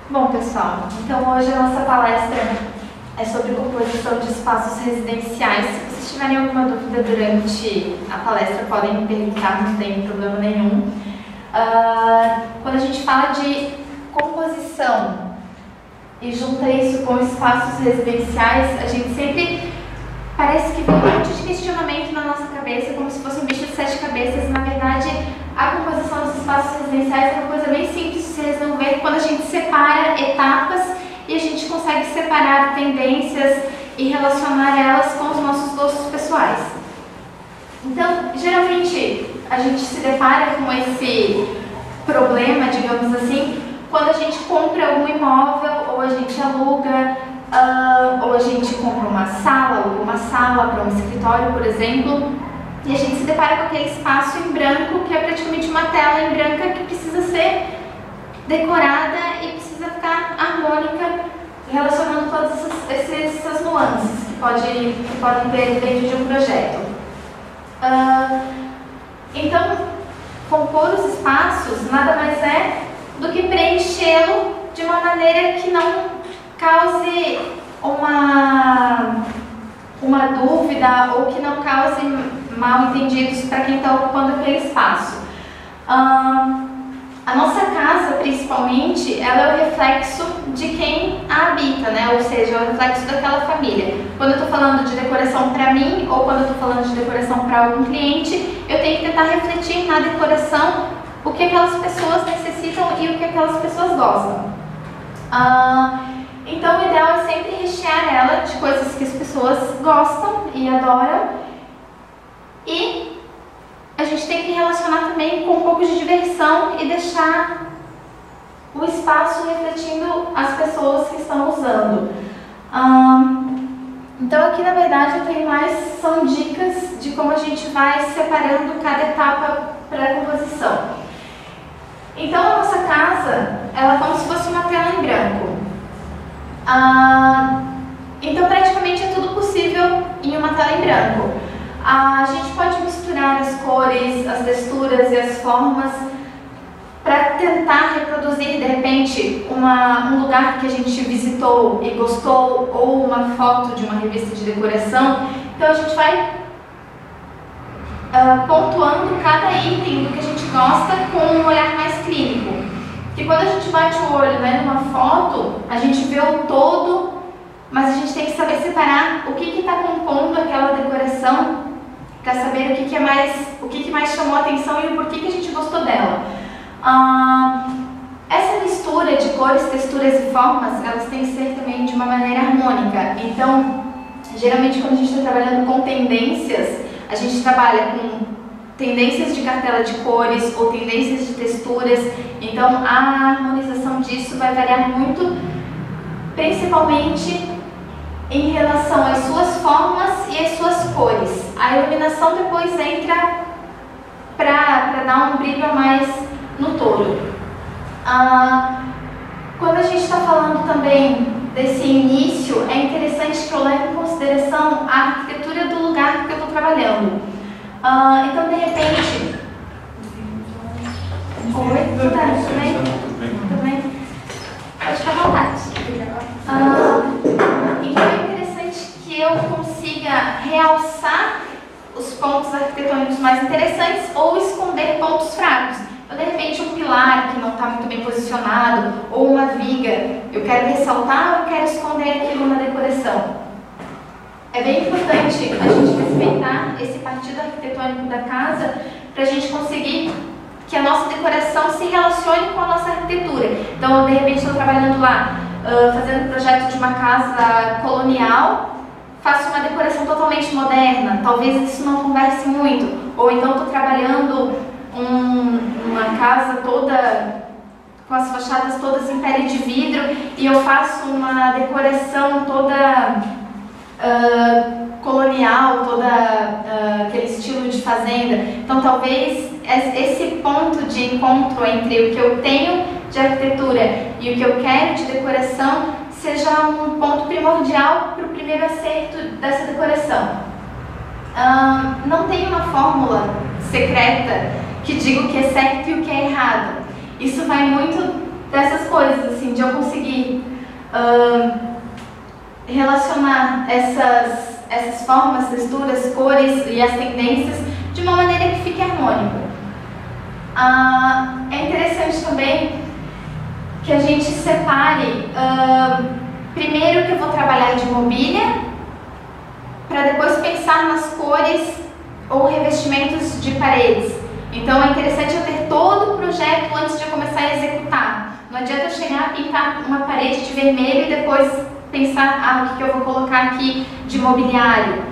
Bom, pessoal, então hoje a nossa palestra é sobre composição de espaços residenciais. Se vocês tiverem alguma dúvida durante a palestra, podem me perguntar, não tem problema nenhum. Quando a gente fala de composição e junta isso com espaços residenciais, a gente sempre parece que vem um monte de questionamento na nossa cabeça, como se fosse um bicho de 7 cabeças. Na verdade, a composição dos espaços residenciais é uma coisa bem simples de se resolver quando a gente separa etapas e a gente consegue separar tendências e relacionar elas com os nossos gostos pessoais. Então, geralmente, a gente se depara com esse problema, digamos assim, quando a gente compra algum imóvel, ou a gente aluga, ou a gente compra uma sala para um escritório, por exemplo, e a gente se depara com aquele espaço em branco, que é praticamente uma tela em branca que precisa ser decorada e precisa ficar harmônica, relacionando todas essas nuances que podem ter dentro de um projeto. Então, compor os espaços nada mais é do que preenchê-lo de uma maneira que não cause uma dúvida ou que não cause mal entendidos para quem está ocupando aquele espaço. A nossa casa, principalmente, ela é o reflexo de quem a habita, né? Ou seja, é o reflexo daquela família. Quando eu estou falando de decoração para mim ou quando eu estou falando de decoração para algum cliente, eu tenho que tentar refletir na decoração o que aquelas pessoas necessitam e o que aquelas pessoas gostam. Então, o ideal é sempre rechear ela de coisas que as pessoas gostam e adoram, e a gente tem que relacionar também com um pouco de diversão e deixar o espaço refletindo as pessoas que estão usando. Então, aqui na verdade eu tenho são dicas de como a gente vai separando cada etapa para a composição. Então, a nossa casa, ela é como se fosse uma tela em branco. Então, praticamente é tudo possível em uma tela em branco. A gente pode misturar as cores, as texturas e as formas para tentar reproduzir, de repente, um lugar que a gente visitou e gostou, ou uma foto de uma revista de decoração. Então, a gente vai pontuando cada item do que a gente gosta com um olhar mais clínico. Porque quando a gente bate o olho, né, numa foto, a gente vê o todo, mas a gente tem que saber separar o que está compondo aquela decoração, para saber o que mais chamou a atenção e o porquê que a gente gostou dela. Essa mistura de cores, texturas e formas, elas têm que ser também de uma maneira harmônica. Então, geralmente quando a gente está trabalhando com tendências, a gente trabalha com tendências de cartela de cores ou tendências de texturas. Então, a harmonização disso vai variar muito, principalmente em relação às suas formas e às suas cores. A iluminação depois entra para dar um brilho a mais no todo. Quando a gente está falando também desse início, é interessante que eu leve em consideração a arquitetura do lugar que eu estou trabalhando. Então, de repente... Oi, tudo bem? Tudo bem? Pode ficar à vontade. Então, é interessante que eu consiga realçar os pontos arquitetônicos mais interessantes ou esconder pontos fracos. Então, de repente, um pilar que não está muito bem posicionado ou uma viga, eu quero ressaltar ou eu quero esconder aquilo na decoração. É bem importante a gente respeitar esse partido arquitetônico da casa para a gente conseguir que a nossa decoração se relacione com a nossa arquitetura. Então, de repente, estou trabalhando lá, fazendo um projeto de uma casa colonial, faço uma decoração totalmente moderna, talvez isso não converse muito. Ou então estou trabalhando uma casa toda com as fachadas todas em pele de vidro e eu faço uma decoração toda colonial, toda aquele estilo de fazenda. Então, talvez esse ponto de encontro entre o que eu tenho de arquitetura e o que eu quero de decoração seja um ponto primordial para o primeiro acerto dessa decoração. Não tem uma fórmula secreta que diga o que é certo e o que é errado. Isso vai muito dessas coisas, assim, de eu conseguir relacionar essas formas, texturas, cores e as tendências de uma maneira que fique harmônica. É interessante também que a gente separe primeiro que eu vou trabalhar de mobília, para depois pensar nas cores ou revestimentos de paredes. Então é interessante eu ter todo o projeto antes de eu começar a executar. Não adianta eu chegar a pintar uma parede de vermelho e depois pensar, o que eu vou colocar aqui de mobiliário.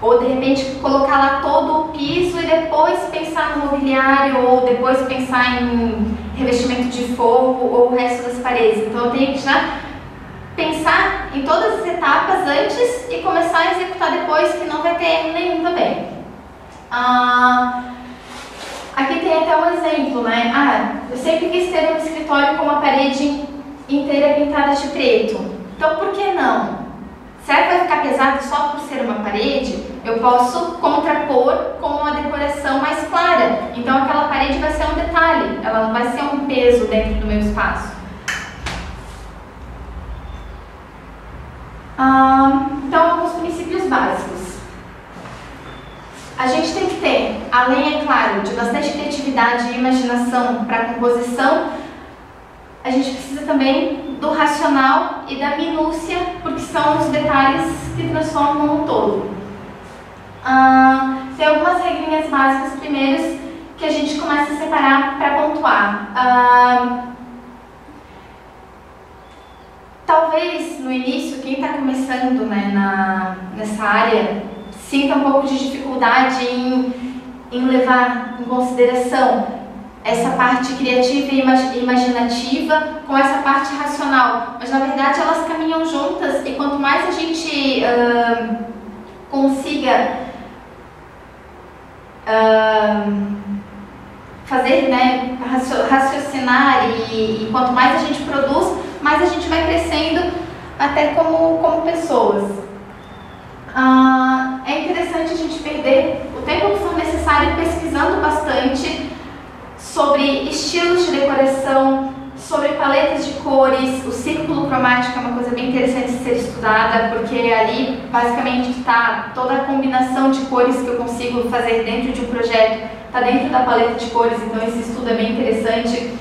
Ou de repente colocar lá todo o piso e depois pensar no mobiliário, ou depois pensar em revestimento de forro ou o resto das paredes. Então eu tenho que já pensar em todas as etapas antes e começar a executar depois, que não vai ter erro nenhum também. Aqui tem até um exemplo, né? Eu sempre quis ter um escritório com uma parede inteira pintada de preto. Então por que não? Será que vai ficar pesado só por ser uma parede? Eu posso contrapor com uma decoração mais clara. Então aquela parede vai ser um detalhe, ela não vai ser um peso dentro do meu espaço. Então, alguns princípios básicos. A gente tem que ter, além, é claro, de bastante criatividade e imaginação para a composição, a gente precisa também do racional e da minúcia, porque são os detalhes que transformam o todo. Tem algumas regrinhas básicas primeiras que a gente começa a separar para pontuar. Talvez no início, quem está começando, né, nessa área, sinta um pouco de dificuldade em levar em consideração essa parte criativa e imaginativa com essa parte racional. Mas na verdade elas caminham juntas, e quanto mais a gente consiga fazer, né, raciocinar e quanto mais a gente produz, mais a gente vai crescendo até como pessoas. É interessante a gente perder o tempo que for necessário pesquisando bastante sobre estilos de decoração, sobre paletas de cores. O círculo cromático é uma coisa bem interessante de ser estudada, porque ali basicamente está toda a combinação de cores que eu consigo fazer dentro de um projeto, está dentro da paleta de cores, então esse estudo é bem interessante.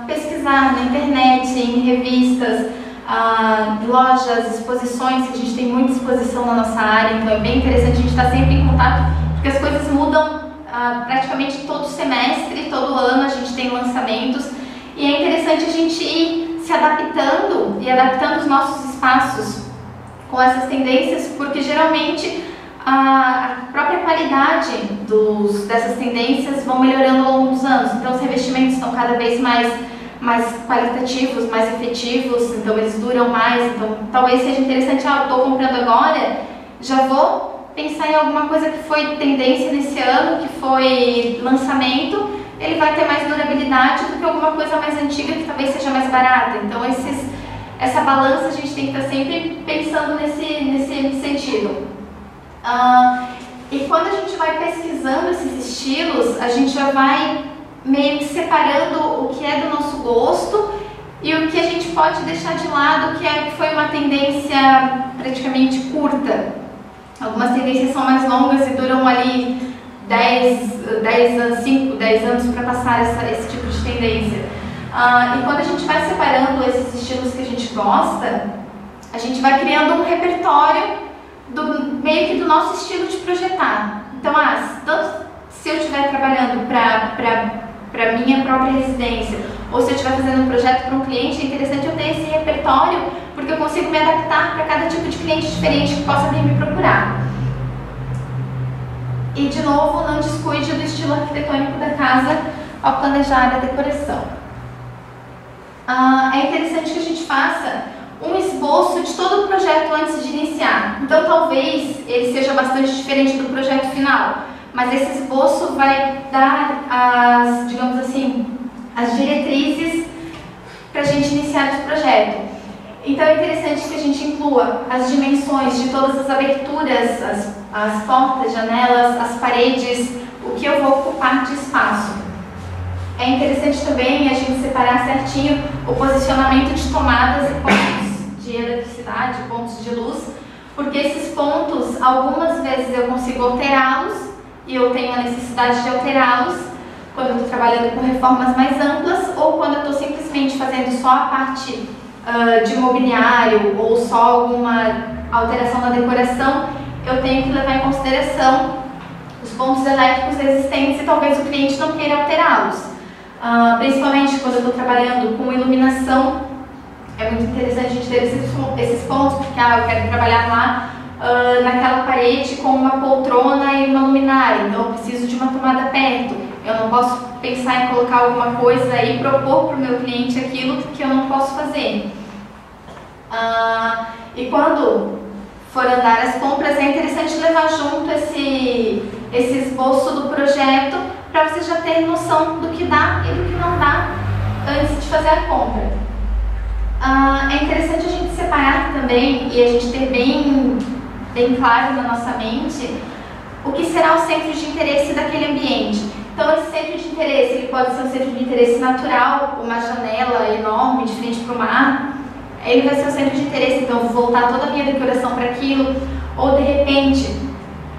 Pesquisar na internet, em revistas, lojas, exposições, que a gente tem muita exposição na nossa área, então é bem interessante a gente estar sempre em contato, porque as coisas mudam praticamente todo semestre, todo ano a gente tem lançamentos, e é interessante a gente ir se adaptando e adaptando os nossos espaços com essas tendências, porque geralmente a própria qualidade dessas tendências vão melhorando ao longo dos anos. Então os revestimentos estão cada vez mais qualitativos, mais efetivos, então eles duram mais. Então talvez seja interessante, estou comprando agora, já vou pensar em alguma coisa que foi tendência nesse ano, que foi lançamento, ele vai ter mais durabilidade do que alguma coisa mais antiga que talvez seja mais barata. Então essa balança a gente tem que estar sempre pensando nesse sentido. E quando a gente vai pesquisando esses estilos, a gente já vai meio que separando o que é do nosso gosto e o que a gente pode deixar de lado, que foi uma tendência praticamente curta. Algumas tendências são mais longas e duram ali 5, 10 anos para passar esse tipo de tendência. E quando a gente vai separando esses estilos que a gente gosta, a gente vai criando um repertório meio que do nosso estilo de projetar. Então, tanto se eu estiver trabalhando para minha própria residência, ou se eu estiver fazendo um projeto para um cliente, é interessante eu ter esse repertório, porque eu consigo me adaptar para cada tipo de cliente diferente que possa vir me procurar. E, de novo, não descuide do estilo arquitetônico da casa ao planejar a decoração. É interessante que a gente faça um esboço de todo o projeto antes de iniciar. Então talvez ele seja bastante diferente do projeto final, mas esse esboço vai dar digamos assim, as diretrizes para a gente iniciar esse projeto. Então é interessante que a gente inclua as dimensões de todas as aberturas, as portas, janelas, as paredes, o que eu vou ocupar de espaço. É interessante também a gente separar certinho o posicionamento de tomadas e pontos de eletricidade, pontos de luz, porque esses pontos, algumas vezes eu consigo alterá-los e eu tenho a necessidade de alterá-los quando eu estou trabalhando com reformas mais amplas ou quando eu estou simplesmente fazendo só a parte de mobiliário ou só alguma alteração na decoração, eu tenho que levar em consideração os pontos elétricos existentes e talvez o cliente não queira alterá-los. Principalmente quando eu estou trabalhando com iluminação, é muito interessante a gente ter esses pontos, porque eu quero trabalhar lá naquela parede com uma poltrona e uma luminária, então eu preciso de uma tomada perto. Eu não posso pensar em colocar alguma coisa e propor para o meu cliente aquilo que eu não posso fazer. E quando for andar as compras, é interessante levar junto esse esboço do projeto para você já ter noção do que dá e do que não dá antes de fazer a compra. É interessante a gente separar também e a gente ter bem claro na nossa mente o que será o centro de interesse daquele ambiente. Então, esse centro de interesse ele pode ser um centro de interesse natural, uma janela enorme de frente para o mar. Ele vai ser o centro de interesse, então eu vou voltar toda a minha decoração para aquilo. Ou, de repente,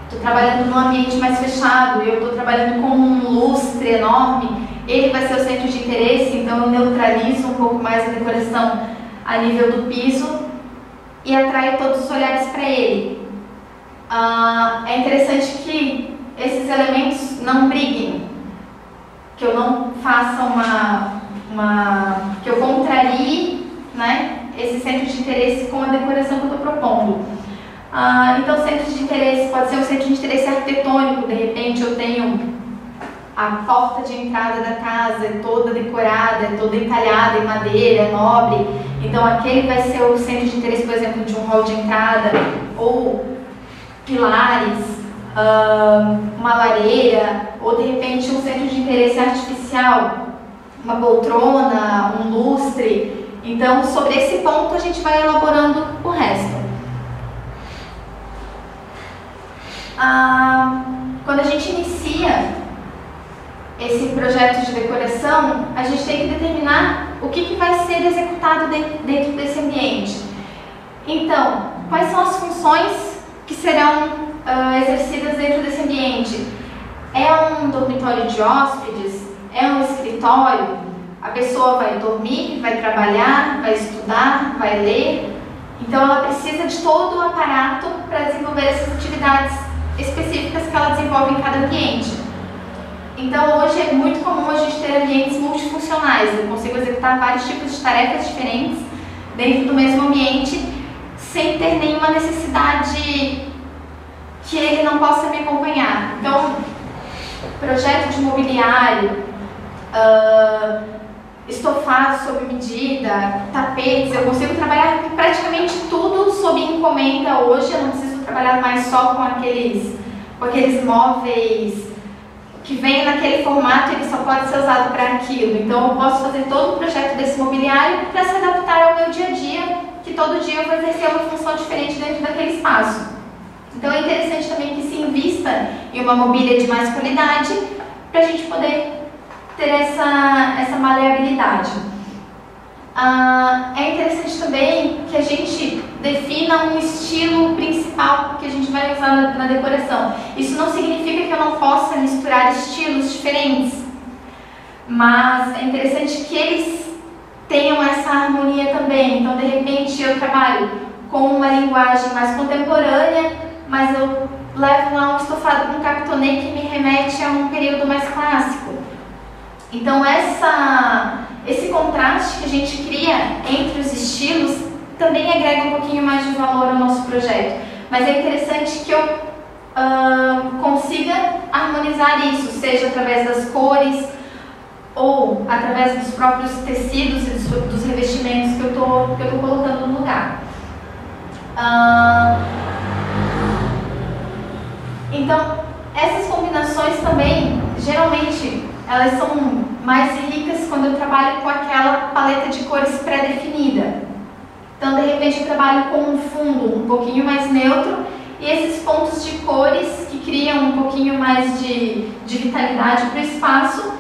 estou trabalhando num ambiente mais fechado e eu estou trabalhando com um lustre enorme, ele vai ser o centro de interesse, então eu neutralizo um pouco mais a decoração a nível do piso e atraio todos os olhares para ele. É interessante que esses elementos não briguem, que eu não faça que eu contrarie, né, esse centro de interesse com a decoração que eu estou propondo. Então, centro de interesse pode ser um centro de interesse arquitetônico. De repente eu tenho a porta de entrada da casa é toda decorada, é toda entalhada em madeira, é nobre. Então aquele vai ser o centro de interesse, por exemplo, de um hall de entrada, ou pilares, uma lareira, ou de repente um centro de interesse artificial, uma poltrona, um lustre. Então, sobre esse ponto a gente vai elaborando o resto. Quando a gente inicia esse projeto de decoração, a gente tem que determinar o que vai ser executado dentro desse ambiente. Então, quais são as funções que serão exercidas dentro desse ambiente? É um dormitório de hóspedes? É um escritório? A pessoa vai dormir, vai trabalhar, vai estudar, vai ler? Então ela precisa de todo o aparato para desenvolver essas atividades específicas que ela desenvolve em cada ambiente. Então hoje é muito comum a gente ter ambientes multifuncionais. Eu consigo executar vários tipos de tarefas diferentes dentro do mesmo ambiente sem ter nenhuma necessidade que ele não possa me acompanhar. Então, projeto de mobiliário, estofado sob medida, tapetes, eu consigo trabalhar praticamente tudo sob encomenda hoje. Eu não preciso trabalhar mais só com aqueles móveis que vem naquele formato e ele só pode ser usado para aquilo. Então eu posso fazer todo o projeto desse mobiliário para se adaptar ao meu dia a dia, que todo dia eu vou exercer uma função diferente dentro daquele espaço. Então é interessante também que se invista em uma mobília de mais qualidade para a gente poder ter essa maleabilidade. É interessante também que a gente defina um estilo principal que a gente vai usar na decoração. Isso não significa que eu não possa misturar estilos diferentes, mas é interessante que eles tenham essa harmonia também. Então, de repente, eu trabalho com uma linguagem mais contemporânea, mas eu levo lá um estofado com cartonê que me remete a um período mais clássico. Então, esse contraste que a gente cria entre os estilos também agrega um pouquinho mais de valor ao nosso projeto. Mas é interessante que eu consiga harmonizar isso, seja através das cores ou através dos próprios tecidos e dos revestimentos que eu tô colocando no lugar. Então, essas combinações também, geralmente, elas são mais ricas quando eu trabalho com aquela paleta de cores pré-definida. Então, de repente, eu trabalho com um fundo um pouquinho mais neutro e esses pontos de cores que criam um pouquinho mais de vitalidade para o espaço,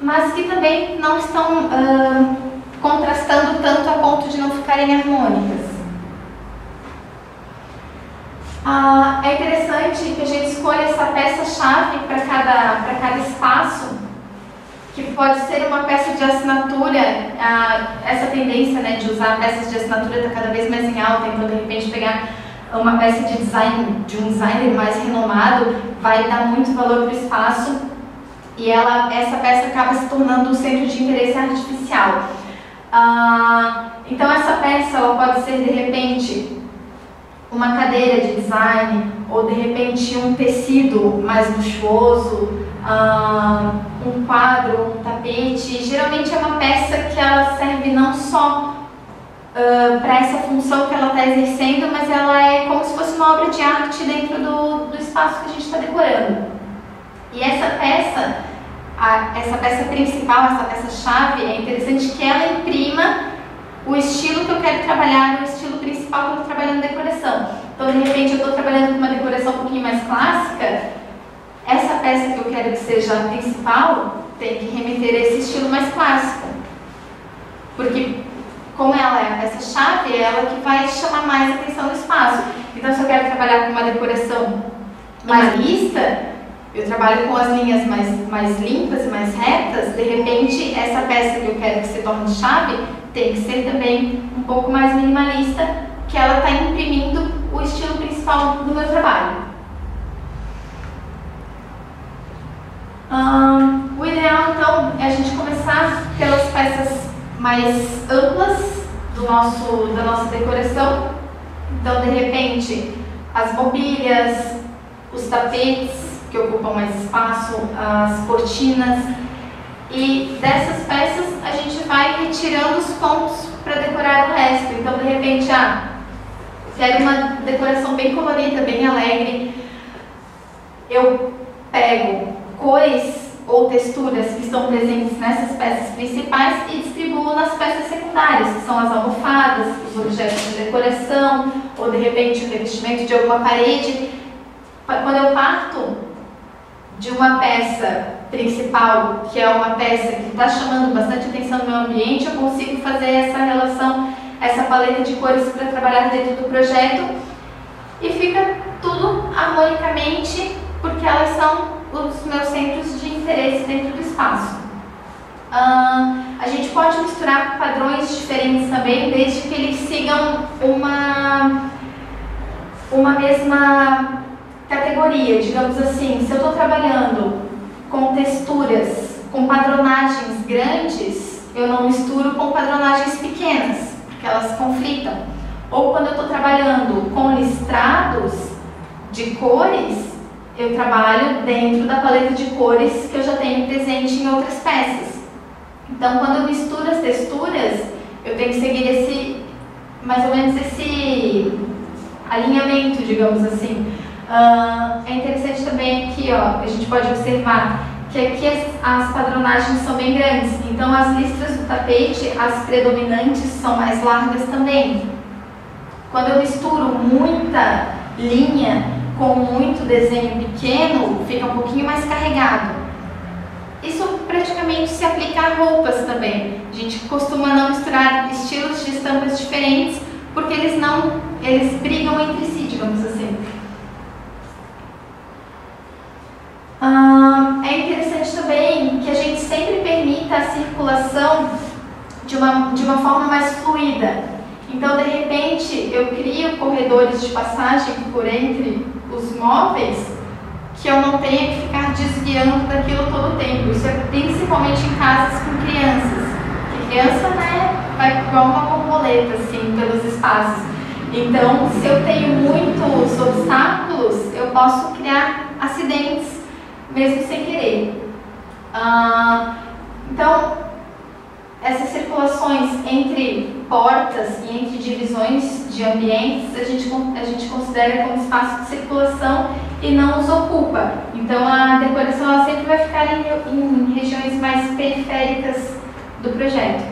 mas que também não estão contrastando tanto a ponto de não ficarem harmônicas. É interessante que a gente escolha essa peça-chave para cada espaço, que pode ser uma peça de assinatura. Essa tendência, né, de usar peças de assinatura está cada vez mais em alta, então de repente pegar uma peça de design de um designer mais renomado vai dar muito valor para o espaço, e essa peça acaba se tornando um centro de interesse artificial. Então essa peça ela pode ser de repente uma cadeira de design, ou de repente um tecido mais luxuoso, um quadro, um tapete. Geralmente é uma peça que ela serve não só para essa função que ela está exercendo, mas ela é como se fosse uma obra de arte dentro do espaço que a gente está decorando. E essa peça principal, essa peça-chave, é interessante que ela imprima o estilo que eu quero trabalhar, o estilo principal que eu estou trabalhando na decoração. Então, de repente, eu estou trabalhando com uma decoração um pouquinho mais clássica, essa peça que eu quero que seja a principal tem que remeter a esse estilo mais clássico. Porque, como ela é a peça-chave, é ela que vai chamar mais a atenção do espaço. Então, se eu quero trabalhar com uma decoração mais lista, eu trabalho com as linhas mais limpas e mais retas. De repente, essa peça que eu quero que se torne chave tem que ser também um pouco mais minimalista, que ela está imprimindo o estilo principal do meu trabalho. O ideal, então, é a gente começar pelas peças mais amplas da nossa decoração. Então, de repente, as mobílias, os tapetes, que ocupam mais espaço, as cortinas, e dessas peças a gente vai retirando os pontos para decorar o resto. Então, de repente, quero uma decoração bem colorida, bem alegre, eu pego cores ou texturas que estão presentes nessas peças principais e distribuo nas peças secundárias, que são as almofadas, os objetos de decoração, ou de repente o revestimento de alguma parede. Quando eu parto de uma peça principal, que é uma peça que está chamando bastante atenção no meu ambiente, eu consigo fazer essa relação, essa paleta de cores para trabalhar dentro do projeto, e fica tudo harmonicamente, porque elas são os meus centros de interesse dentro do espaço. A gente pode misturar padrões diferentes também, desde que eles sigam uma mesma categoria. Digamos assim, se eu estou trabalhando com texturas, com padronagens grandes, eu não misturo com padronagens pequenas, porque elas conflitam. Ou quando eu estou trabalhando com listrados de cores, eu trabalho dentro da paleta de cores que eu já tenho presente em outras peças. Então, quando eu misturo as texturas, eu tenho que seguir mais ou menos esse alinhamento, digamos assim. É interessante também aqui, a gente pode observar que aqui as padronagens são bem grandes. Então, as listras do tapete, as predominantes, são mais largas também. Quando eu misturo muita linha com muito desenho pequeno, fica um pouquinho mais carregado. Isso praticamente se aplica a roupas também. A gente costuma não misturar estilos de estampas diferentes, porque eles brigam entre si, digamos assim. É interessante também que a gente sempre permita a circulação de uma forma mais fluida. Então, de repente, eu crio corredores de passagem por entre os móveis, que eu não tenha que ficar desviando daquilo todo o tempo. Isso é principalmente em casas com crianças. Que criança, né, vai igual uma borboleta, assim, pelos espaços. Então, se eu tenho muitos obstáculos, eu posso criar acidentes, mesmo sem querer. Então, essas circulações entre portas e entre divisões de ambientes, a gente considera como espaço de circulação e não os ocupa. Então, a decoração ela sempre vai ficar em regiões mais periféricas do projeto.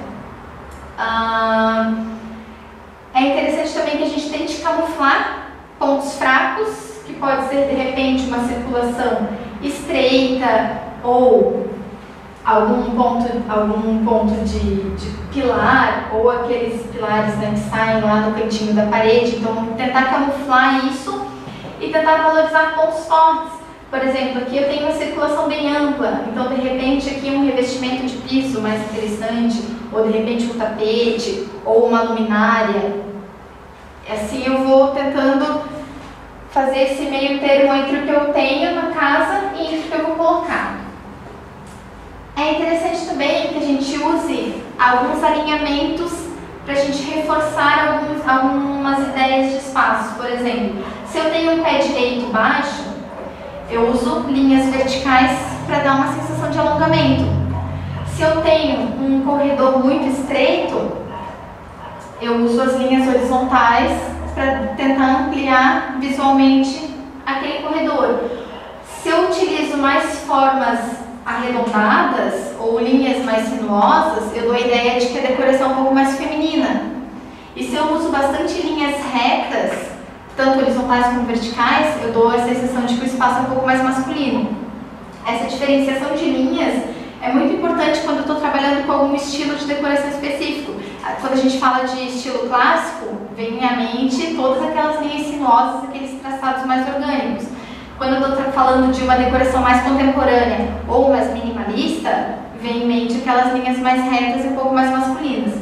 É interessante também que a gente tente camuflar pontos fracos, que pode ser, de repente, uma circulação estreita ou algum ponto de pilar, ou aqueles pilares, né, que saem lá no cantinho da parede. Então, tentar camuflar isso e tentar valorizar pontos fortes. Por exemplo, aqui eu tenho uma circulação bem ampla, então de repente aqui um revestimento de piso mais interessante, ou de repente um tapete, ou uma luminária. Assim eu vou tentando fazer esse meio termo entre o que eu tenho na casa e entre o que eu vou colocar. É interessante também que a gente use alguns alinhamentos para a gente reforçar algumas ideias de espaço. Por exemplo, se eu tenho um pé direito baixo, eu uso linhas verticais para dar uma sensação de alongamento. Se eu tenho um corredor muito estreito, eu uso as linhas horizontais para tentar ampliar visualmente aquele corredor. Se eu utilizo mais formas arredondadas ou linhas mais sinuosas, eu dou a ideia de que a decoração é um pouco mais feminina. E se eu uso bastante linhas retas, tanto horizontais como verticais, eu dou a sensação de que o espaço é um pouco mais masculino. Essa diferenciação de linhas é muito importante quando eu estou trabalhando com algum estilo de decoração específico. Quando a gente fala de estilo clássico, vem à mente todas aquelas linhas sinuosas, aqueles traçados mais orgânicos. Quando eu estou falando de uma decoração mais contemporânea ou mais minimalista, vem em mente aquelas linhas mais retas e um pouco mais masculinas.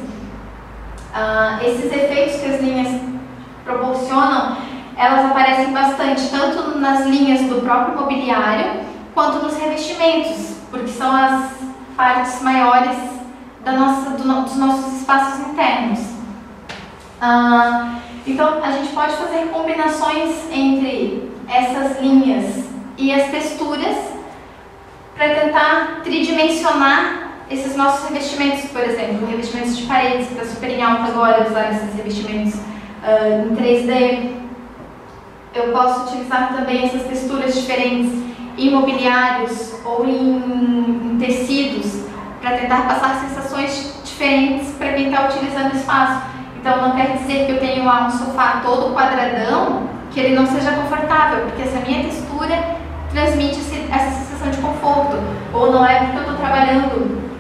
Esses efeitos que as linhas proporcionam, elas aparecem bastante tanto nas linhas do próprio mobiliário quanto nos revestimentos, porque são as partes maiores dos nossos espaços internos. Então a gente pode fazer combinações entre essas linhas e as texturas para tentar tridimensionar esses nossos revestimentos. Por exemplo, revestimentos de paredes, que está super em alta agora usar esses revestimentos em 3D. Eu posso utilizar também essas texturas diferentes em mobiliários ou em tecidos para tentar passar sensações diferentes para quem está utilizando o espaço. Então não quer dizer que eu tenho lá um sofá todo quadradão que ele não seja confortável, porque essa minha textura transmite essa sensação de conforto. Ou não é porque eu estou trabalhando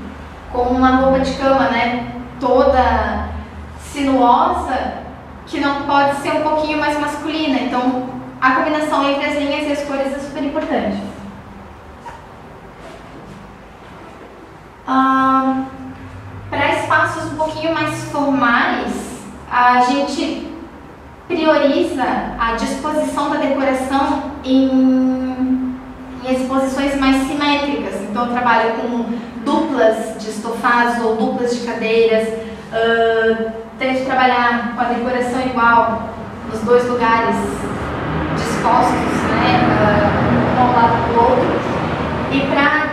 com uma roupa de cama, né, toda sinuosa, que não pode ser um pouquinho mais masculina. Então, a combinação entre as linhas e as cores é super importante. Para espaços um pouquinho mais formais, a gente prioriza a disposição da decoração em exposições mais simétricas. Então, eu trabalho com duplas de estofados ou duplas de cadeiras. Tento trabalhar com a decoração igual nos dois lugares dispostos, né, um ao lado do outro. E para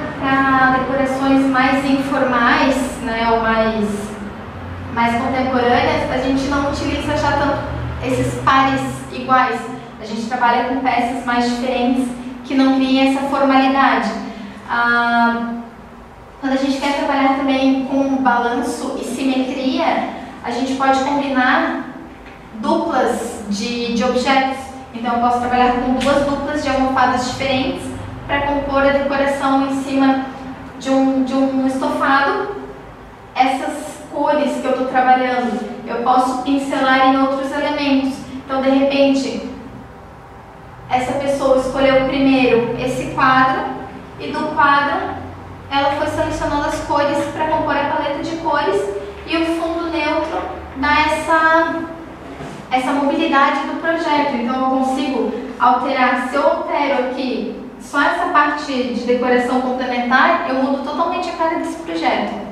decorações mais informais, né, ou mais contemporâneas, a gente não utiliza já tanto esses pares iguais. A gente trabalha com peças mais diferentes que não criem essa formalidade. Quando a gente quer trabalhar também com balanço e simetria, a gente pode combinar duplas de objetos. Então eu posso trabalhar com duas duplas de almofadas diferentes para compor a decoração em cima de um estofado. Essas cores que eu estou trabalhando, eu posso pincelar em outros elementos. Então, de repente, essa pessoa escolheu primeiro esse quadro, e do quadro ela foi selecionando as cores para compor a paleta de cores, e o fundo neutro dá essa mobilidade do projeto. Então eu consigo alterar. Se eu altero aqui só essa parte de decoração complementar, eu mudo totalmente a cara desse projeto.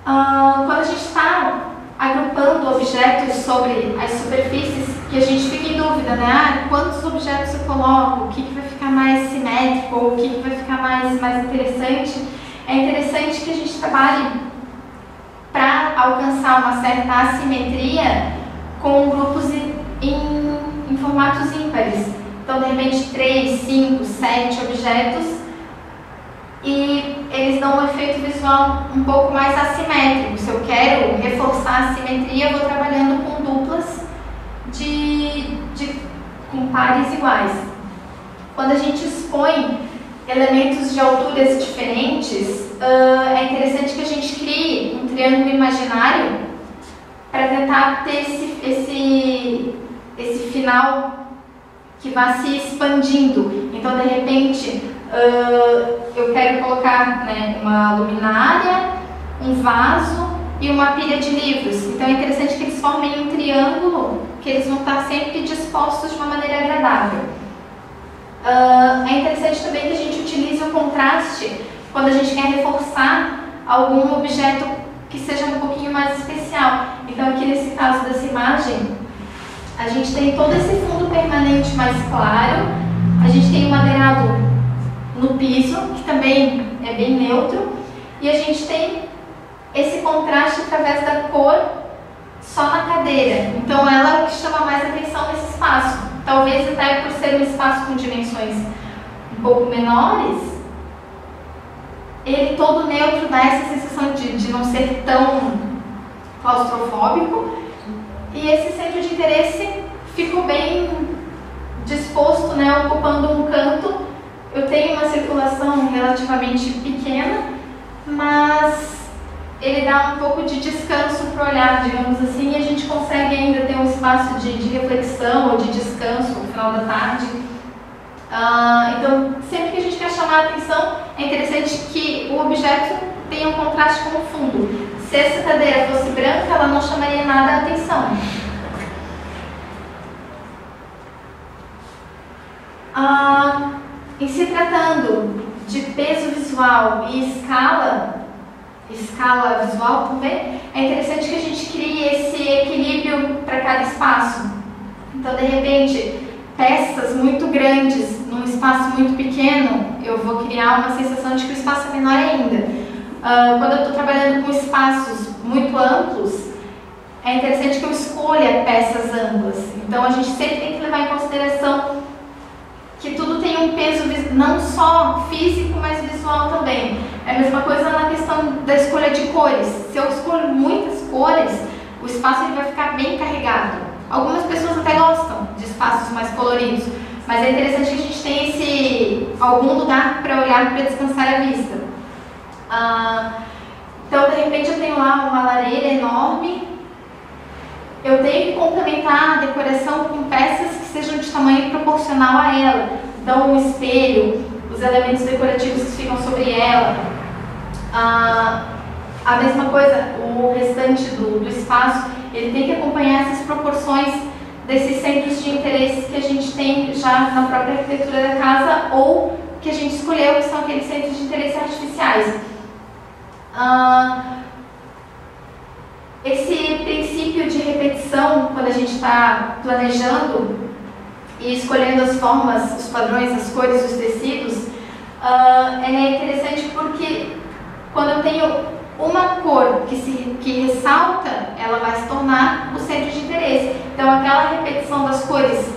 Quando a gente está agrupando objetos sobre as superfícies, que a gente fica em dúvida, né? Quantos objetos eu coloco? O que vai ficar mais simétrico? Ou o que vai ficar mais interessante? É interessante que a gente trabalhe para alcançar uma certa assimetria com grupos em formatos ímpares. Então, de repente, 3, 5, 7 objetos, e eles dão um efeito visual um pouco mais assimétrico. Se eu quero reforçar a simetria, eu vou trabalhando com duplas com pares iguais. quando a gente expõe elementos de alturas diferentes, é interessante que a gente crie um triângulo imaginário para tentar ter esse final que vá se expandindo. Então, de repente, eu quero colocar, né, uma luminária, um vaso e uma pilha de livros. Então, é interessante que eles formem um triângulo, que eles vão estar sempre dispostos de uma maneira agradável. É interessante também que a gente utilize o contraste quando a gente quer reforçar algum objeto que seja um pouquinho mais especial. Então, aqui nesse caso dessa imagem, a gente tem todo esse fundo permanente mais claro, a gente tem o madeirado no piso, que também é bem neutro, e a gente tem esse contraste através da cor só na cadeira. Então, ela que chama mais atenção nesse espaço. Talvez até por ser um espaço com dimensões um pouco menores, ele todo neutro dá essa sensação de não ser tão claustrofóbico, e esse centro de interesse ficou bem disposto, né, ocupando um canto. Eu tenho uma circulação relativamente pequena, mas ele dá um pouco de descanso para olhar, digamos assim, e a gente consegue ainda ter um espaço de reflexão ou de descanso no final da tarde. Então, sempre que a gente quer chamar a atenção, é interessante que o objeto tenha um contraste com o fundo. Se essa cadeira fosse branca, ela não chamaria nada a atenção. Em se tratando de peso visual e escala visual também, é interessante que a gente crie esse equilíbrio para cada espaço. Então, de repente, peças muito grandes num espaço muito pequeno, eu vou criar uma sensação de que o espaço é menor ainda. Quando eu estou trabalhando com espaços muito amplos, é interessante que eu escolha peças amplas. Então, a gente sempre tem que levar em consideração que tudo tem um peso não só físico, mas visual também. É a mesma coisa na questão da escolha de cores. Se eu escolho muitas cores, o espaço ele vai ficar bem carregado. Algumas pessoas até gostam de espaços mais coloridos, mas é interessante que a gente tenha algum lugar para olhar, para descansar a vista. Então, de repente, eu tenho lá uma lareira enorme. Eu tenho que complementar a decoração com peças que sejam de tamanho proporcional a ela. Então, o espelho, os elementos decorativos que ficam sobre ela. A mesma coisa, o restante do espaço, ele tem que acompanhar essas proporções desses centros de interesse que a gente tem já na própria arquitetura da casa ou que a gente escolheu, que são aqueles centros de interesse artificiais. Esse princípio de repetição, quando a gente está planejando e escolhendo as formas, os padrões, as cores, os tecidos, é interessante porque quando eu tenho uma cor que ressalta, ela vai se tornar o centro de interesse. Então, aquela repetição das cores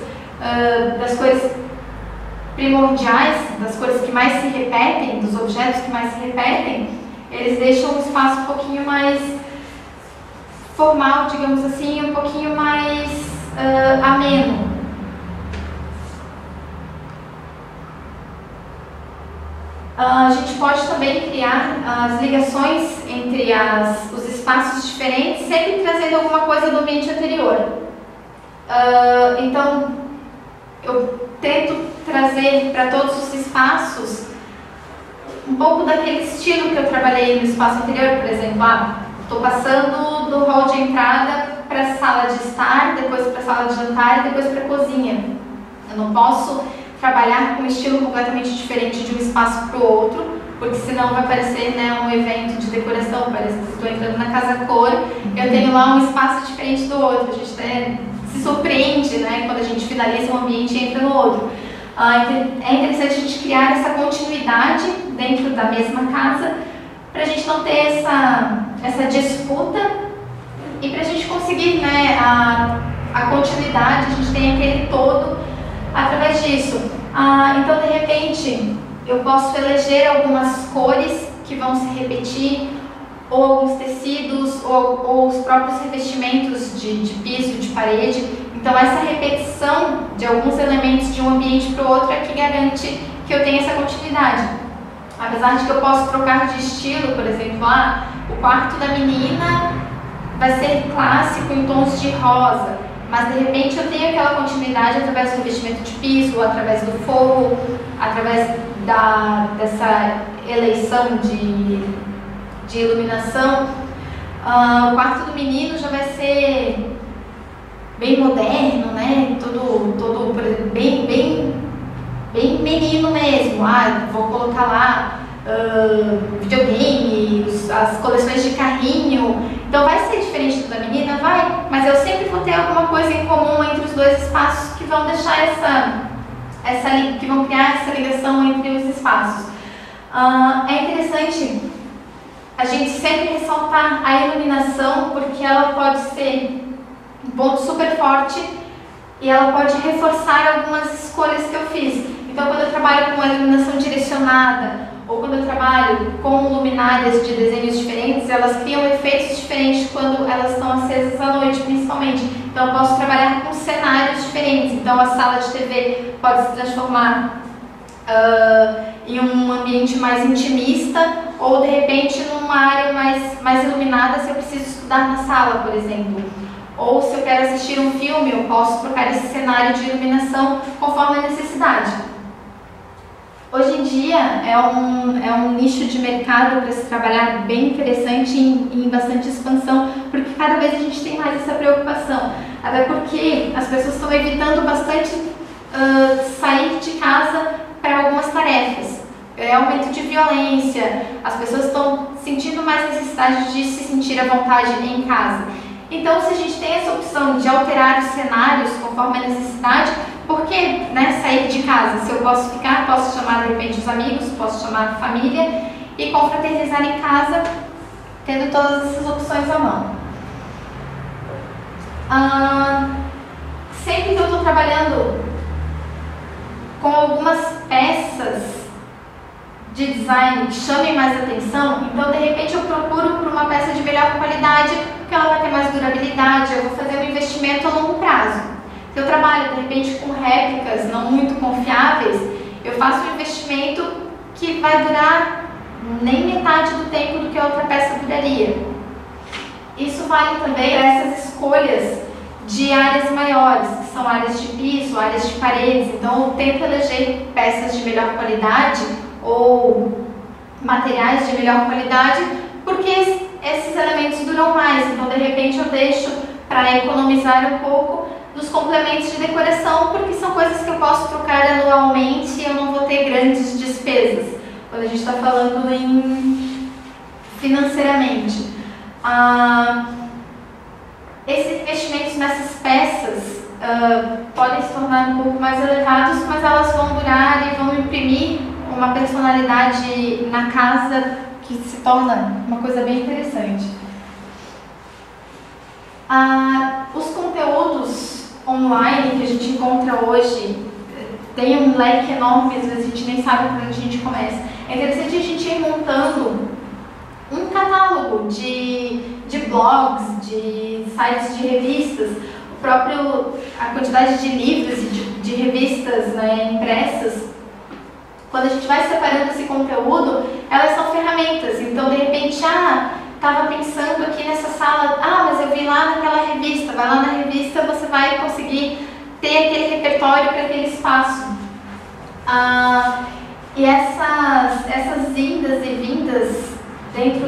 primordiais, das cores que mais se repetem, dos objetos que mais se repetem, eles deixam o espaço um pouquinho mais formal, digamos assim, um pouquinho mais ameno. A gente pode também criar as ligações entre os espaços diferentes, sempre trazendo alguma coisa do ambiente anterior. Então, eu tento trazer para todos os espaços um pouco daquele estilo que eu trabalhei no espaço anterior. Por exemplo, estou passando do hall de entrada para a sala de estar, depois para a sala de jantar e depois para a cozinha. Eu não posso trabalhar com um estilo completamente diferente de um espaço para o outro, porque senão vai parecer, né, um evento de decoração. Parece que estou entrando na casa cor, eu tenho lá um espaço diferente do outro. A gente se surpreende, né, quando a gente finaliza um ambiente e entra no outro. É interessante a gente criar essa continuidade dentro da mesma casa, para a gente não ter essa disputa e para a gente conseguir, né, a continuidade, a gente tem aquele todo através disso. Então, de repente, eu posso eleger algumas cores que vão se repetir, ou alguns tecidos, ou os próprios revestimentos de piso, de parede. Então essa repetição de alguns elementos de um ambiente para o outro é que garante que eu tenha essa continuidade. Apesar de que eu posso trocar de estilo, por exemplo, o quarto da menina vai ser clássico em tons de rosa, mas de repente eu tenho aquela continuidade através do revestimento de piso, através do forro, através dessa eleição de iluminação. O quarto do menino já vai ser bem moderno, né? Todo bem menino mesmo. Vou colocar lá videogame, as coleções de carrinho. Então vai ser diferente do da menina? Vai, mas eu sempre vou ter alguma coisa em comum entre os dois espaços que vão deixar que vão criar essa ligação entre os espaços. É interessante a gente sempre ressaltar a iluminação, porque ela pode ser um ponto super forte e ela pode reforçar algumas escolhas que eu fiz. Então, quando eu trabalho com a iluminação direcionada ou quando eu trabalho com luminárias de desenhos diferentes, elas criam efeitos diferentes quando elas estão acesas à noite, principalmente. Então, eu posso trabalhar com cenários diferentes. Então, a sala de TV pode se transformar em um ambiente mais intimista ou, de repente, numa área mais iluminada se eu preciso estudar na sala, por exemplo. Ou se eu quero assistir um filme, eu posso trocar esse cenário de iluminação conforme a necessidade. Hoje em dia é um nicho de mercado para se trabalhar bem interessante e em bastante expansão, porque cada vez a gente tem mais essa preocupação. Até porque as pessoas estão evitando bastante sair de casa para algumas tarefas. É aumento de violência, as pessoas estão sentindo mais necessidade de se sentir à vontade em casa. Então, se a gente tem essa opção de alterar os cenários conforme a necessidade, por que sair de casa? Se eu posso ficar, posso chamar de repente os amigos, posso chamar a família e confraternizar em casa, tendo todas essas opções à mão. Sempre que eu estou trabalhando com algumas peças de design que chamem mais atenção, então de repente eu procuro por uma peça de melhor qualidade, porque ela vai ter mais durabilidade, eu vou fazer um investimento a longo prazo. Se eu trabalho de repente com réplicas não muito confiáveis, eu faço um investimento que vai durar nem metade do tempo do que a outra peça duraria. Isso vale também para essas escolhas de áreas maiores, que são áreas de piso, áreas de paredes. Então eu tento eleger peças de melhor qualidade ou materiais de melhor qualidade, porque esses elementos duram mais. Então de repente eu deixo para economizar um pouco nos complementos de decoração, porque são coisas que eu posso trocar anualmente e eu não vou ter grandes despesas quando a gente está falando financeiramente. Esses investimentos nessas peças podem se tornar um pouco mais elevados, mas elas vão durar e vão imprimir uma personalidade na casa que se torna uma coisa bem interessante. Os conteúdos online que a gente encontra hoje tem um leque enorme, às vezes a gente nem sabe por onde a gente começa. É interessante a gente ir montando um catálogo de blogs, de sites de revistas, a quantidade de livros e de revistas impressas. Quando a gente vai separando esse conteúdo, elas são ferramentas. Então, de repente, estava pensando aqui nessa sala, mas eu vi lá naquela revista. Vai lá na revista, você vai conseguir ter aquele repertório para aquele espaço. E essas indas e vindas dentro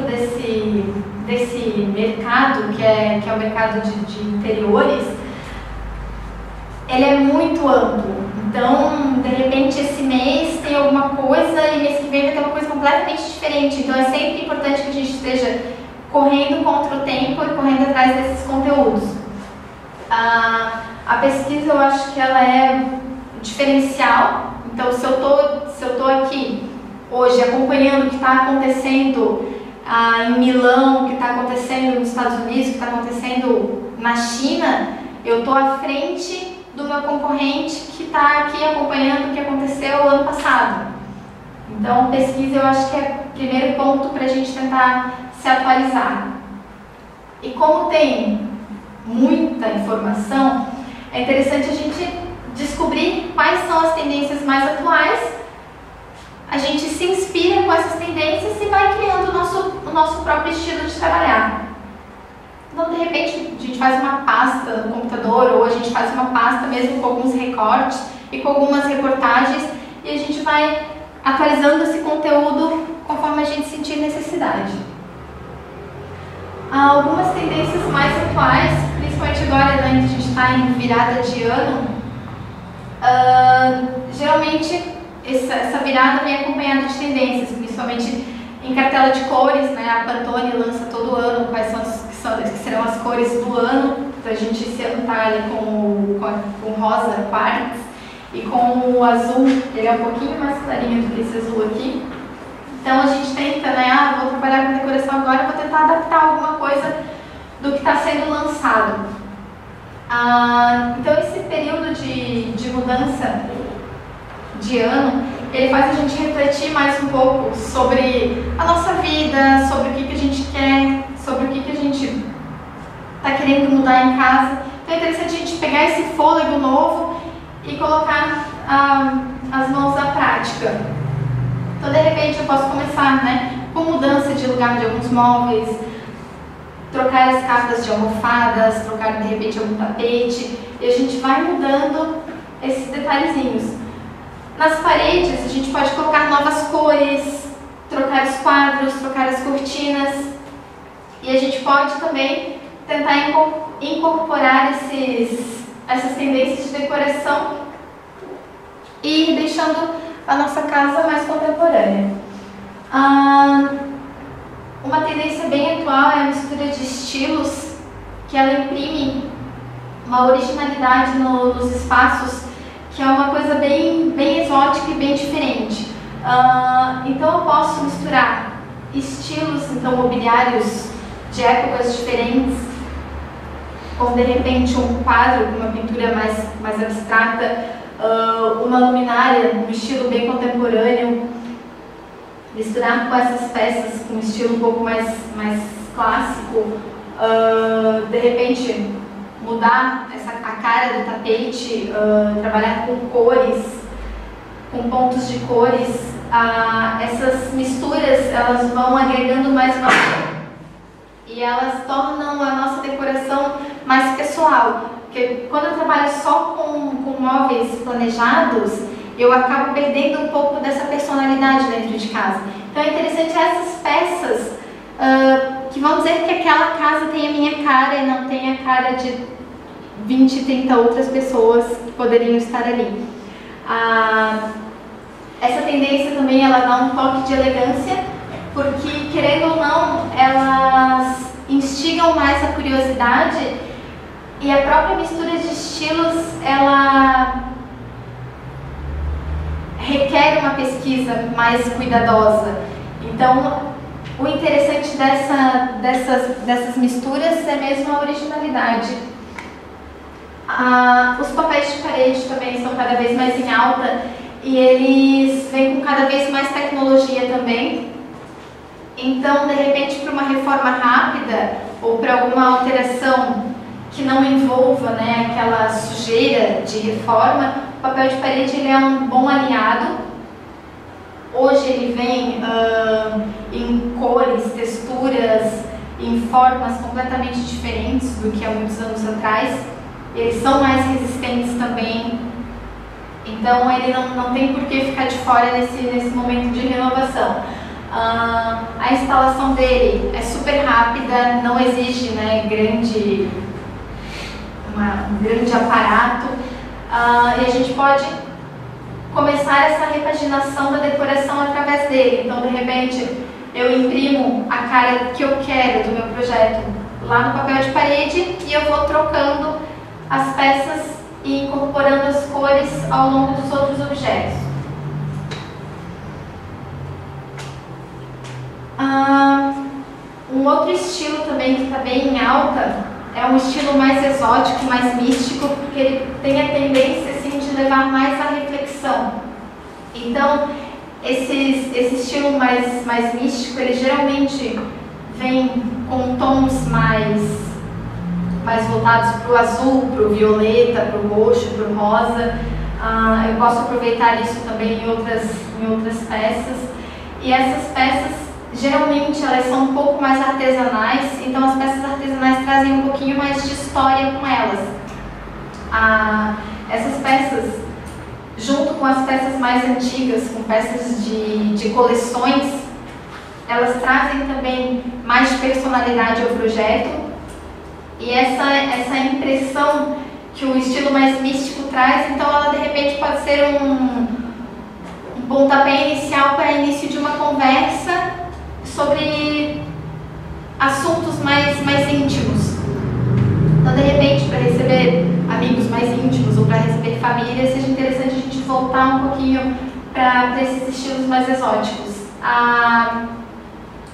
desse mercado, que é o mercado de interiores, ele é muito amplo. Então, de repente, esse mês tem alguma coisa e mês que vem vai ter uma coisa completamente diferente. Então, é sempre importante que a gente esteja correndo contra o tempo e correndo atrás desses conteúdos. A pesquisa, eu acho que ela é diferencial. Então, se eu tô aqui hoje acompanhando o que está acontecendo em Milão, o que está acontecendo nos Estados Unidos, o que está acontecendo na China, eu estou à frente do meu concorrente que está aqui acompanhando o que aconteceu ano passado. Então, pesquisa eu acho que é o primeiro ponto para a gente tentar se atualizar. E como tem muita informação, É interessante a gente descobrir quais são as tendências mais atuais, a gente se inspira com essas tendências e vai criando o nosso próprio estilo de trabalhar. Então, de repente, a gente faz uma pasta no computador ou a gente faz uma pasta mesmo com alguns recortes e com algumas reportagens e a gente vai atualizando esse conteúdo conforme a gente sentir necessidade. Algumas tendências mais atuais, principalmente agora, né, que a gente está em virada de ano, geralmente essa virada vem acompanhada de tendências, principalmente em cartela de cores, né? A Pantone lança todo ano quais que serão as cores do ano, para a gente se anotar ali com rosa, quartz, e com o azul, ele é um pouquinho mais clarinho do que esse azul aqui. Então a gente tenta, né, vou trabalhar com decoração agora, vou tentar adaptar alguma coisa do que está sendo lançado. Então esse período de mudança de ano, ele faz a gente refletir mais um pouco sobre a nossa vida, sobre o que a gente quer, sobre o que a gente está querendo mudar em casa. Então é interessante a gente pegar esse fôlego novo e colocar as mãos na prática. Então, de repente, eu posso começar, né, com mudança de lugar de alguns móveis, trocar as cartas de almofadas, trocar, de repente, algum tapete, e a gente vai mudando esses detalhezinhos. Nas paredes, a gente pode colocar novas cores, trocar os quadros, trocar as cortinas, e a gente pode também tentar incorporar essas tendências de decoração e ir deixando a nossa casa mais contemporânea. Uma tendência bem atual é a mistura de estilos, que ela imprime uma originalidade nos espaços, que é uma coisa bem exótica e bem diferente. Então eu posso misturar estilos, então mobiliários de épocas diferentes, como de repente um quadro com uma pintura mais abstrata, uma luminária, um estilo bem contemporâneo, misturar com essas peças com um estilo um pouco mais clássico, de repente mudar a cara do tapete, trabalhar com cores, com pontos de cores. Essas misturas, elas vão agregando mais valor e elas tornam a nossa decoração mais pessoal. Porque quando eu trabalho só com móveis planejados, eu acabo perdendo um pouco dessa personalidade dentro de casa. Então é interessante essas peças que vão dizer que aquela casa tem a minha cara e não tem a cara de 20, 30 outras pessoas que poderiam estar ali. Essa tendência também, ela dá um toque de elegância, porque, querendo ou não, elas instigam mais a curiosidade e a própria mistura de estilos, ela requer uma pesquisa mais cuidadosa. Então, o interessante dessas misturas é mesmo a originalidade. Os papéis de parede também estão cada vez mais em alta e eles vêm com cada vez mais tecnologia também. Então, de repente, para uma reforma rápida ou para alguma alteração que não envolva, né, aquela sujeira de reforma, o papel de parede ele é um bom aliado. Hoje ele vem em cores, texturas, em formas completamente diferentes do que há muitos anos atrás. Eles são mais resistentes também, então ele não tem por que ficar de fora nesse momento de renovação. A instalação dele é super rápida, não exige, né, um grande aparato, e a gente pode começar essa repaginação da decoração através dele. Então, de repente, eu imprimo a cara que eu quero do meu projeto lá no papel de parede e eu vou trocando as peças e incorporando as cores ao longo dos outros objetos. Um outro estilo também que está bem em alta é um estilo mais exótico, mais místico, porque ele tem a tendência assim, de levar mais à reflexão. Então, esse estilo mais místico, ele geralmente vem com tons mais mais voltados para o azul, para o violeta, para o roxo, para o rosa. Eu posso aproveitar isso também em outras peças. E essas peças, geralmente, elas são um pouco mais artesanais, então as peças artesanais trazem um pouquinho mais de história com elas. Essas peças, junto com as peças mais antigas, com peças de coleções, elas trazem também mais personalidade ao projeto. E essa impressão que o estilo mais místico traz, então ela de repente pode ser um pontapé inicial para início de uma conversa sobre assuntos mais íntimos. Então, de repente, para receber amigos mais íntimos ou para receber família, seja interessante a gente voltar um pouquinho para esses estilos mais exóticos.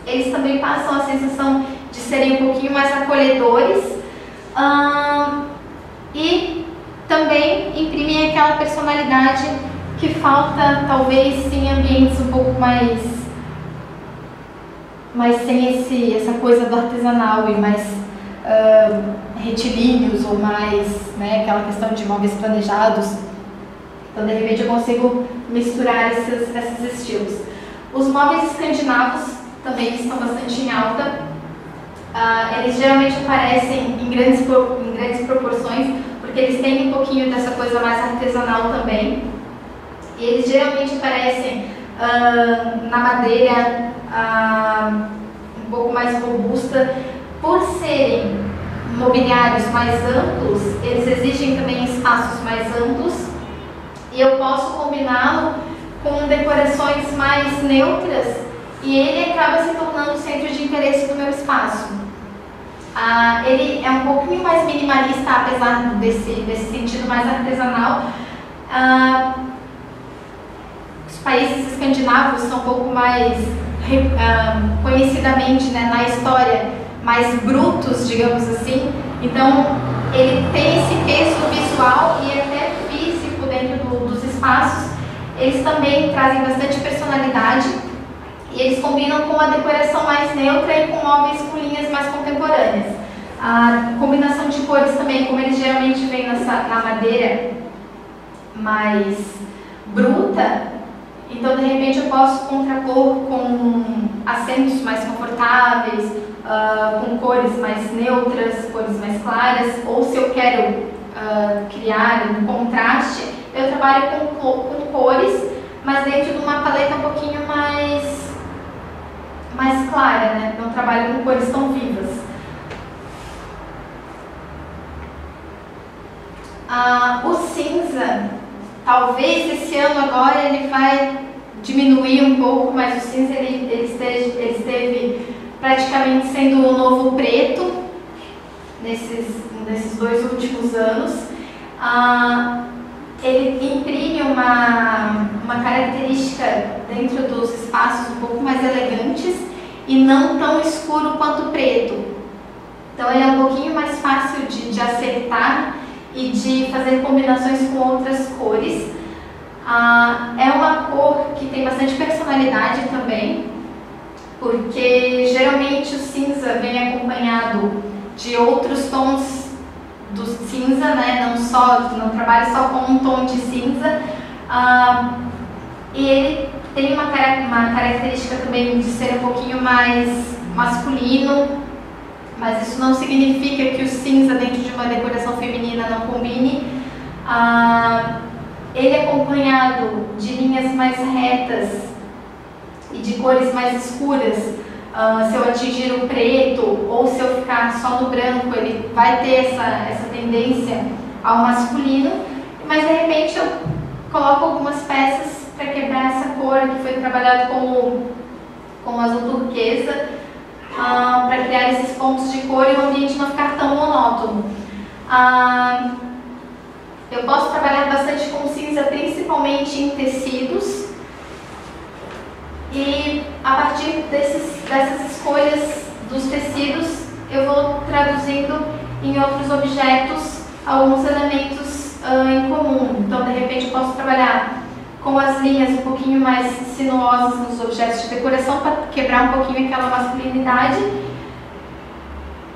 Eles também passam a sensação de serem um pouquinho mais acolhedores e também imprimem aquela personalidade que falta, talvez, em ambientes um pouco mais sem essa coisa do artesanal e mais retilíneos ou mais, né, aquela questão de móveis planejados. Então, de repente, eu consigo misturar esses estilos. Os móveis escandinavos também estão bastante em alta. Eles geralmente aparecem em grandes proporções, porque eles têm um pouquinho dessa coisa mais artesanal também. E eles geralmente aparecem na madeira um pouco mais robusta. Por serem mobiliários mais amplos, eles exigem também espaços mais amplos, e eu posso combiná-lo com decorações mais neutras, e ele acaba se tornando o centro de interesse do meu espaço. Ele é um pouquinho mais minimalista, apesar desse sentido mais artesanal. Os países escandinavos são um pouco mais, conhecidamente, né, na história, mais brutos, digamos assim. Então, ele tem esse peso visual e até físico dentro dos espaços. Eles também trazem bastante personalidade. E eles combinam com uma decoração mais neutra e com móveis com linhas mais contemporâneas. A combinação de cores também, como eles geralmente vêm na madeira mais bruta, então de repente eu posso contrapor com assentos mais confortáveis, com cores mais neutras, cores mais claras, ou se eu quero criar um contraste, eu trabalho com cores, mas dentro de uma paleta um pouquinho mais clara, né? Não trabalho com cores tão vivas. O cinza, talvez esse ano agora ele vai diminuir um pouco, mas o cinza ele esteve praticamente sendo o novo preto nesses 2 últimos anos. Ele imprime uma característica dentro dos espaços um pouco mais elegantes e não tão escuro quanto o preto. Então ele é um pouquinho mais fácil de acertar e de fazer combinações com outras cores. É uma cor que tem bastante personalidade também, porque geralmente o cinza vem acompanhado de outros tons do cinza, né? Não trabalha só com um tom de cinza. E ele tem uma característica também de ser um pouquinho mais masculino, mas isso não significa que o cinza dentro de uma decoração feminina não combine. Ele é acompanhado de linhas mais retas e de cores mais escuras. Se eu atingir o preto ou se eu ficar só no branco, ele vai ter essa tendência ao masculino, mas de repente eu coloco algumas peças para quebrar essa cor que foi trabalhado com azul turquesa, para criar esses pontos de cor e o ambiente não ficar tão monótono. Eu posso trabalhar bastante com cinza, principalmente em tecidos, e a partir dessas escolhas dos tecidos eu vou traduzindo em outros objetos alguns elementos em comum. Então, de repente, eu posso trabalhar com as linhas um pouquinho mais sinuosas nos objetos de decoração para quebrar um pouquinho aquela masculinidade.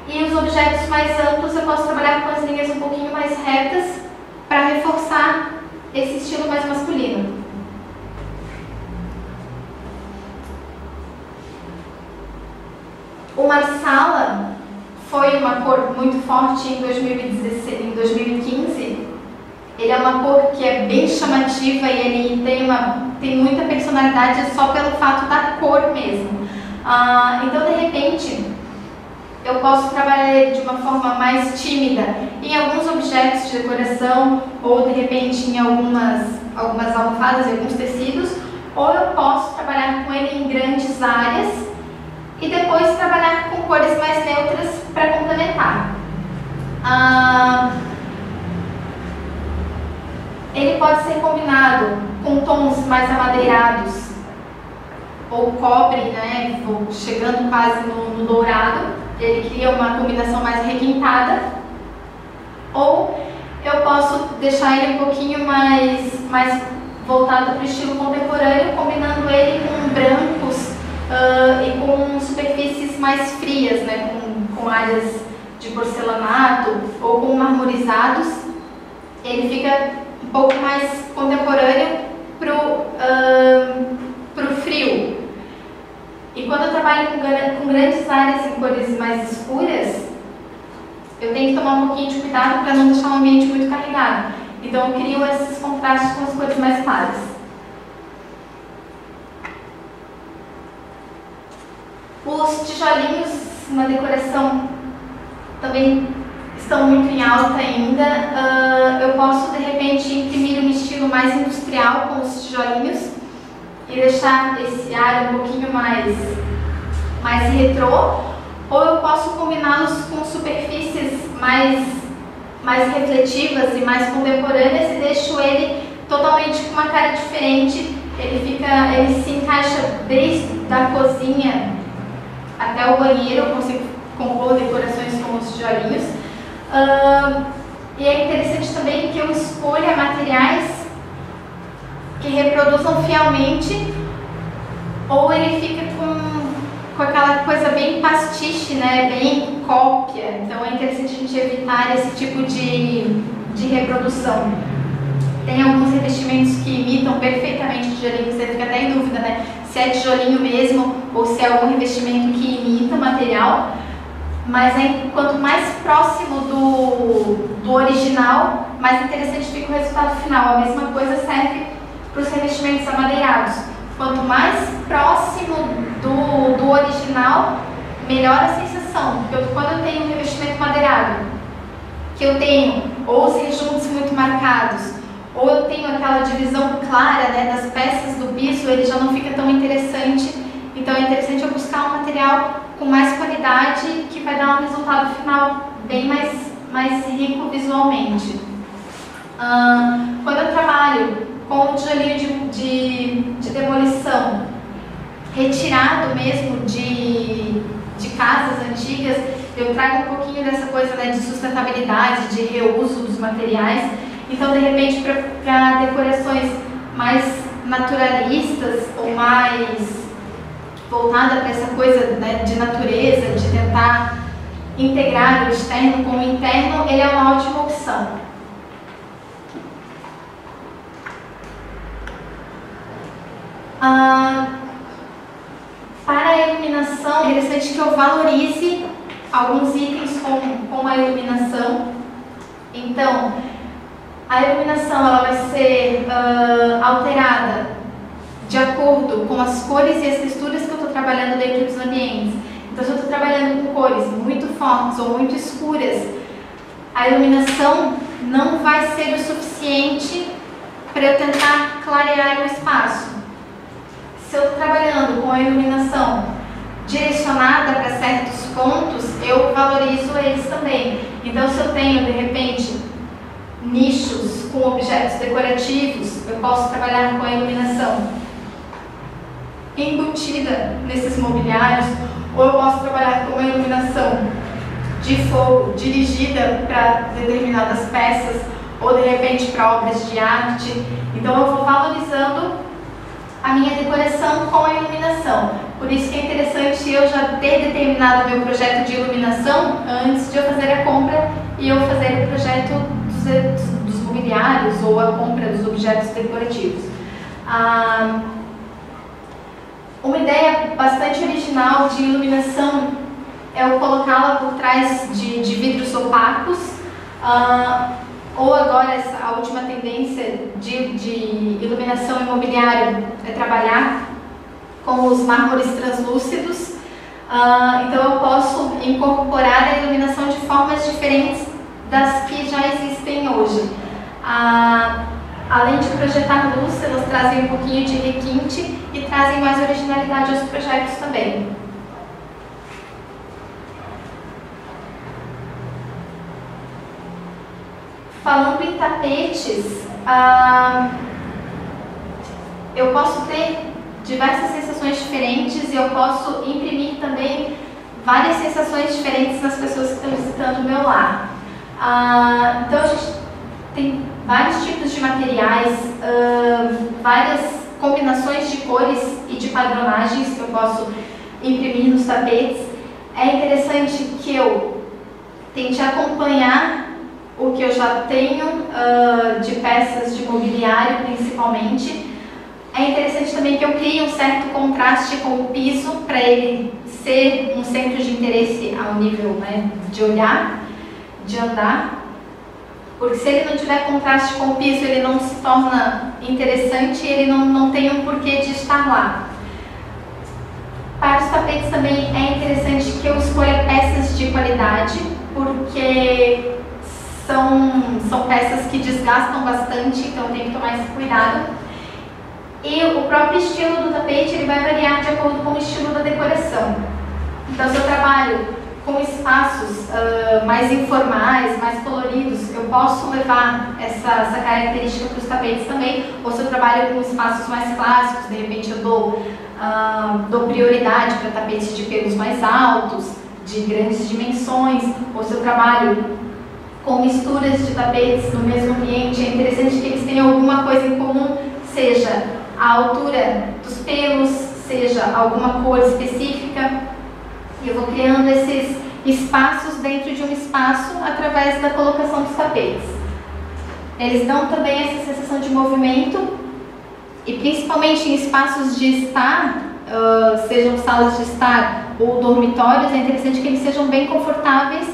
E os objetos mais amplos eu posso trabalhar com as linhas um pouquinho mais retas para reforçar esse estilo mais masculino. O marsala foi uma cor muito forte em 2015. Ele é uma cor que é bem chamativa e ele tem muita personalidade só pelo fato da cor mesmo. Então, de repente, eu posso trabalhar ele de uma forma mais tímida em alguns objetos de decoração ou, de repente, em algumas almofadas e alguns tecidos, ou eu posso trabalhar com ele em grandes áreas e depois trabalhar com cores mais neutras para complementar. Ele pode ser combinado com tons mais amadeirados ou cobre, né, chegando quase no dourado. Ele cria uma combinação mais requintada. Ou eu posso deixar ele um pouquinho mais voltado para o estilo contemporâneo, combinando ele com brancos e com superfícies mais frias, né, com áreas de porcelanato ou com marmorizados. Ele fica um pouco mais contemporâneo pro frio. E quando eu trabalho com grandes áreas em cores mais escuras, eu tenho que tomar um pouquinho de cuidado para não deixar o ambiente muito carregado. Então eu crio esses contrastes com as cores mais claras. Os tijolinhos na decoração também estão muito em alta ainda. Eu posso, de repente, imprimir um estilo mais industrial com os tijolinhos e deixar esse ar um pouquinho mais retrô, ou eu posso combiná-los com superfícies mais refletivas e mais contemporâneas e deixo ele totalmente com uma cara diferente. Ele se encaixa desde a cozinha até o banheiro. Eu consigo compor decorações com os tijolinhos. E é interessante também que eu escolha materiais que reproduzam fielmente, ou ele fica com aquela coisa bem pastiche, né, bem cópia. Então é interessante a gente evitar esse tipo de reprodução. Tem alguns revestimentos que imitam perfeitamente tijolinho, você fica até em dúvida, né, se é tijolinho mesmo ou se é algum revestimento que imita o material. Mas quanto mais próximo do original, mais interessante fica o resultado final. A mesma coisa serve para os revestimentos amadeirados. Quanto mais próximo do original, melhor a sensação. Porque quando eu tenho um revestimento madeirado, que eu tenho ou os rejuntos muito marcados, ou eu tenho aquela divisão clara, né, das peças do piso, ele já não fica tão interessante. Então é interessante eu buscar um material com mais qualidade, que vai dar um resultado final bem mais rico visualmente. Quando eu trabalho com o tijolinho de demolição, retirado mesmo de casas antigas, eu trago um pouquinho dessa coisa, né, de sustentabilidade, de reuso dos materiais. Então, de repente, para decorações mais naturalistas ou mais voltada para essa coisa, né, de natureza, de tentar integrar o externo com o interno, ele é uma ótima opção. Para a iluminação, é interessante que eu valorize alguns itens com a iluminação. Então, a iluminação ela vai ser alterada de acordo com as cores e as texturas que eu estou trabalhando dentro dos ambientes. Então, se eu estou trabalhando com cores muito fortes ou muito escuras, a iluminação não vai ser o suficiente para eu tentar clarear o espaço. Se eu estou trabalhando com a iluminação direcionada para certos pontos, eu valorizo eles também. Então, se eu tenho, de repente, nichos com objetos decorativos, eu posso trabalhar com a iluminação embutida nesses mobiliários, ou eu posso trabalhar com uma iluminação de fogo dirigida para determinadas peças, ou de repente para obras de arte. Então eu vou valorizando a minha decoração com a iluminação. Por isso que é interessante eu já ter determinado o meu projeto de iluminação antes de eu fazer a compra e eu fazer o projeto dos mobiliários ou a compra dos objetos decorativos. Uma ideia bastante original de iluminação é eu colocá-la por trás de vidros opacos, ou agora a última tendência de iluminação imobiliária é trabalhar com os mármores translúcidos. Então eu posso incorporar a iluminação de formas diferentes das que já existem hoje. Além de projetar luz, elas trazem um pouquinho de requinte e trazem mais originalidade aos projetos também. Falando em tapetes, eu posso ter diversas sensações diferentes e eu posso imprimir também várias sensações diferentes nas pessoas que estão visitando o meu lar. Então a gente tem vários tipos de materiais, várias combinações de cores e de padronagens que eu posso imprimir nos tapetes. É interessante que eu tente acompanhar o que eu já tenho de peças de mobiliário, principalmente. É interessante também que eu crie um certo contraste com o piso, para ele ser um centro de interesse ao nível, né, de olhar, de andar. Porque se ele não tiver contraste com o piso, ele não se torna interessante e ele não tem um porquê de estar lá. Para os tapetes também é interessante que eu escolha peças de qualidade, porque são peças que desgastam bastante, então tem que tomar esse cuidado. E o próprio estilo do tapete ele vai variar de acordo com o estilo da decoração. Então, se eu trabalho com espaços mais informais, mais coloridos, eu posso levar essa característica para os tapetes também. Ou se eu trabalho com espaços mais clássicos, de repente eu dou prioridade para tapetes de pelos mais altos, de grandes dimensões. Ou se eu trabalho com misturas de tapetes no mesmo ambiente, é interessante que eles tenham alguma coisa em comum, seja a altura dos pelos, seja alguma cor específica. E eu vou criando esses espaços dentro de um espaço através da colocação dos tapetes. Eles dão também essa sensação de movimento e principalmente em espaços de estar, sejam salas de estar ou dormitórios, é interessante que eles sejam bem confortáveis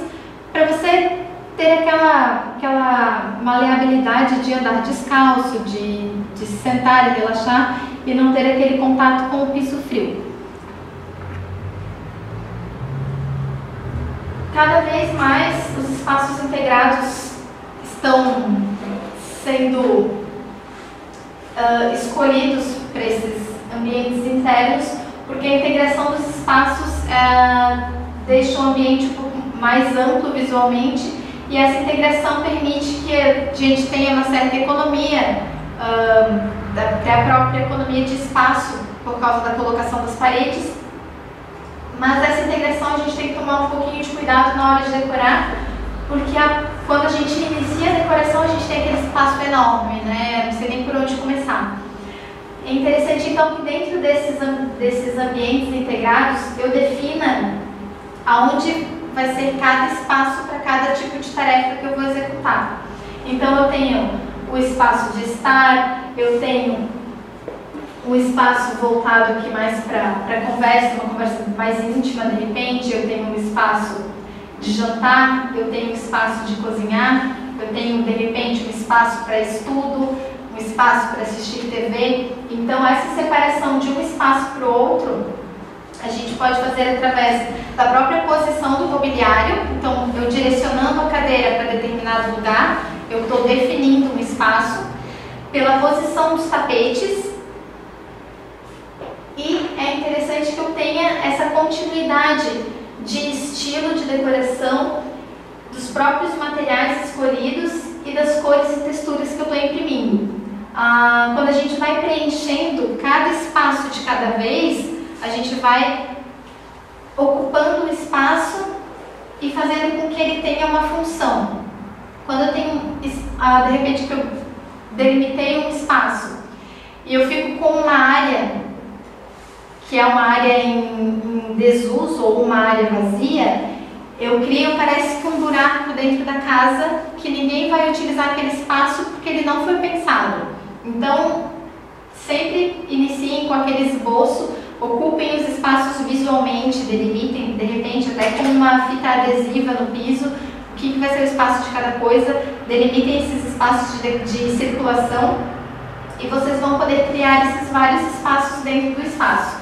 para você ter aquela maleabilidade de andar descalço, de se sentar e relaxar e não ter aquele contato com o piso frio. Cada vez mais os espaços integrados estão sendo escolhidos para esses ambientes internos, porque a integração dos espaços deixa o ambiente um pouco mais amplo visualmente e essa integração permite que a gente tenha uma certa economia, até a própria economia de espaço por causa da colocação das paredes. Mas essa integração a gente tem que tomar um pouquinho de cuidado na hora de decorar, porque quando a gente inicia a decoração a gente tem aquele espaço enorme, né? Não sei nem por onde começar. É interessante então que dentro desses ambientes integrados eu defina aonde vai ser cada espaço para cada tipo de tarefa que eu vou executar. Então eu tenho o espaço de estar, eu tenho um espaço voltado aqui mais para conversa, uma conversa mais íntima de repente, eu tenho um espaço de jantar, eu tenho um espaço de cozinhar, eu tenho de repente um espaço para estudo, um espaço para assistir TV. Então essa separação de um espaço para o outro, a gente pode fazer através da própria posição do mobiliário. Então eu direcionando a cadeira para determinado lugar, eu estou definindo um espaço, pela posição dos tapetes. E é interessante que eu tenha essa continuidade de estilo de decoração, dos próprios materiais escolhidos e das cores e texturas que eu estou imprimindo. Quando a gente vai preenchendo cada espaço de cada vez, a gente vai ocupando o espaço e fazendo com que ele tenha uma função. Quando eu tenho, de repente, que eu delimitei um espaço, e eu fico com uma área que é uma área em desuso ou uma área vazia, eu crio, parece que um buraco dentro da casa que ninguém vai utilizar aquele espaço porque ele não foi pensado. Então, sempre iniciem com aquele esboço, ocupem os espaços visualmente, delimitem, de repente, até com uma fita adesiva no piso, o que vai ser o espaço de cada coisa, delimitem esses espaços de circulação e vocês vão poder criar esses vários espaços dentro do espaço.